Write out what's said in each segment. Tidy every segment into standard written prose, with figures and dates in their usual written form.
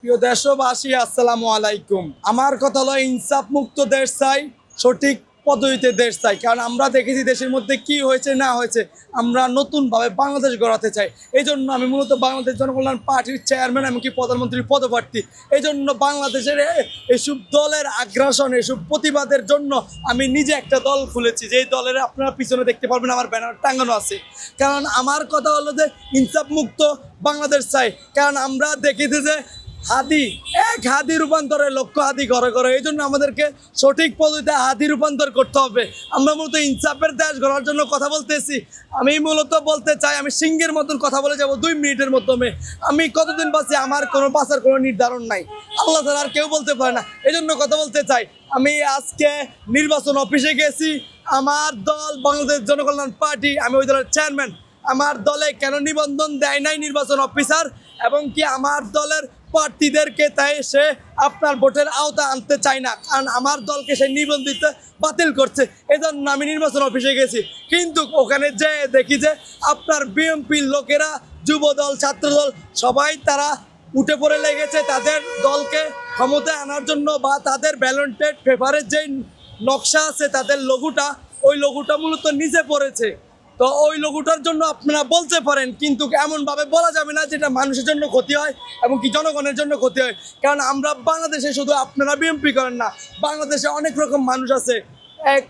প্রিয় দেশবাসী, আসসালামু আলাইকুম। আমার কথা হলো ইনসাফ মুক্ত দেশ চাই, সঠিক পদ্ধতিতে দেশ চাই। কারণ আমরা দেখেছি দেশের মধ্যে কি হয়েছে না হয়েছে। আমরা নতুনভাবে বাংলাদেশ গড়াতে চাই। এই জন্য আমি মূলত বাংলাদেশ জনকল্যাণ পার্টির চেয়ারম্যান, এমনকি প্রধানমন্ত্রীর পদপ্রার্থী। এই জন্য বাংলাদেশের এসব দলের আগ্রাসন, এসব প্রতিবাদের জন্য আমি নিজে একটা দল খুলেছি, যেই দলের আপনারা পিছনে দেখতে পারবেন আমার ব্যানার টাঙানো আছে। কারণ আমার কথা হলো যে ইনসাফ মুক্ত বাংলাদেশ চাই। কারণ আমরা দেখেছি যে হাদি রূপান্তরে লক্ষ হাদি ঘরে ঘরে। এই জন্য আমাদেরকে সঠিক পদ্ধতিতে হাদি রূপান্তর করতে হবে। আমরা মূলত ইনসাফের দেশ গড়ার জন্য কথা বলতেছি। আমি মূলত বলতে চাই, আমি সিংহের মতন কথা বলে যাব 2 মিনিটের মাধ্যমে। আমি কতদিন বাঁচি আমার কোনো বাঁচার কোনো নির্ধারণ নাই, আল্লাহ তাআলা আর কেউ বলতে পারে না। এই জন্য কথা বলতে চাই। আমি আজকে নির্বাচন অফিসে গেছি। আমার দল বাংলাদেশ জনকল্যাণ পার্টি, আমি ওই দলের চেয়ারম্যান। আমার দলে কেন নিবন্ধন দেয় নাই নির্বাচন অফিসার, এবং কি আমার দলের প্রার্থীদেরকে তাই সে আপনার ভোটের আওতা আনতে চায় না, কারণ আমার দলকে সে নিবন্ধিত বাতিল করছে। এই জন্য আমি নির্বাচন অফিসে গেছি। কিন্তু ওখানে যে দেখি যে আপনার বিএনপির লোকেরা, যুবদল, ছাত্রদল সবাই তারা উঠে পড়ে লেগেছে তাদের দলকে ক্ষমতায় আনার জন্য, বা তাদের ব্যালটেড পেপারের যেই নকশা আছে তাদের ওই লঘুটা মূলত নিচে পড়েছে। তো ওই লঘুটার জন্য আপনারা বলতে পারেন, কিন্তু এমনভাবে বলা যাবে না যেটা মানুষের জন্য ক্ষতি হয় এবং কি জনগণের জন্য ক্ষতি হয়। কারণ আমরা বাংলাদেশে শুধু আপনারা বিএনপি করেন না, বাংলাদেশে অনেক রকম মানুষ আছে।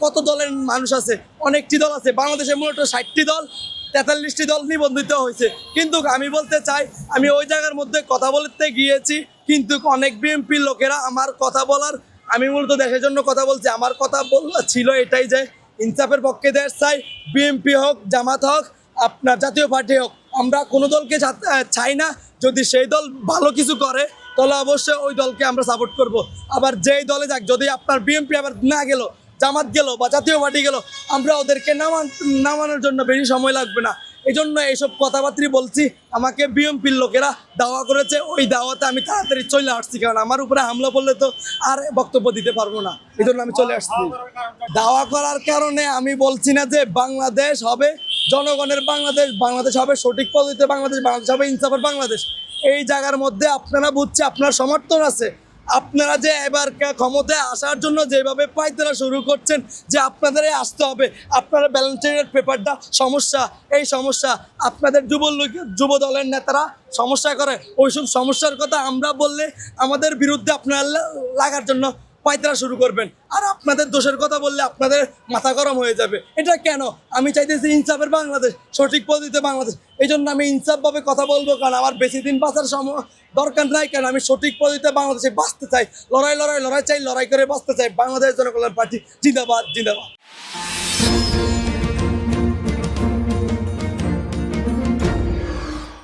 কত দলের মানুষ আছে, অনেকটি দল আছে। বাংলাদেশে মূলত 60টি দল, 43টি দল নিবন্ধিত হয়েছে। কিন্তু আমি বলতে চাই, আমি ওই জায়গার মধ্যে কথা বলতে গিয়েছি, কিন্তু অনেক বিএনপির লোকেরা আমার কথা বলার, আমি মূলত দেশের জন্য কথা বলছি, আমার কথা ছিল এটাই যে ইনসাফের পক্ষে দেশ চাই। বিএনপি হোক, জামাত হোক, আপনার জাতীয় পার্টি হোক, আমরা কোনো দলকে চাই না। যদি সেই দল ভালো কিছু করে তাহলে অবশ্যই ওই দলকে আমরা সাপোর্ট করব। আবার যেই দলে যাক, যদি আপনার বিএনপি আবার না গেল, জামাত গেল বা জাতীয় পার্টি গেল, আমরা ওদেরকে নামানোর জন্য বেশি সময় লাগবে না। এই জন্য এইসব কথাবার্তা বলছি। আমাকে বিএনপির লোকেরা দাওয়া করেছে, ওই দাওয়াতে আমি তাড়াতাড়ি চলে আসছি, কারণ আমার উপরে হামলা করলে তো আর বক্তব্য দিতে পারবো না। এই জন্য আমি চলে আসছি। দাওয়া করার কারণে আমি বলছি না যে বাংলাদেশ হবে জনগণের বাংলাদেশ, বাংলাদেশ হবে সঠিক পদ্ধতিতে বাংলাদেশ, বাংলাদেশ হবে ইনসাফের বাংলাদেশ। এই জায়গার মধ্যে আপনারা বুঝছে, আপনার সমর্থন আছে। আপনারা যে এবার ক্ষমতায় আসার জন্য যেভাবে পায়তারা শুরু করছেন, যে আপনাদেরই আসতে হবে, আপনারা ব্যালেন্সের পেপারটা সমস্যা, এই সমস্যা আপনাদের যুব দলের নেতারা সমস্যা করে। ওইসব সমস্যার কথা আমরা বললে আমাদের বিরুদ্ধে আপনারা লাগার জন্য পায়তারা শুরু করবেন, আর আপনাদের দোষের কথা বললে আপনাদের মাথা গরম হয়ে যাবে। এটা কেন? আমি চাইতেছি ইনসাফের বাংলাদেশ, সঠিক পদ্ধতিতে বাংলাদেশ। এই জন্য আমি ইনসাফভাবে কথা বলবো, কারণ আমার বেশি দিন বাঁচার দরকার নাই। কারণ আমি সঠিক পদ্ধতিতে বাংলাদেশে বাঁচতে চাই। লড়াই চাই, লড়াই করে বাঁচতে চাই। বাংলাদেশ জনকল্যাণ পার্টি জিন্দাবাদ, জিন্দাবাদ।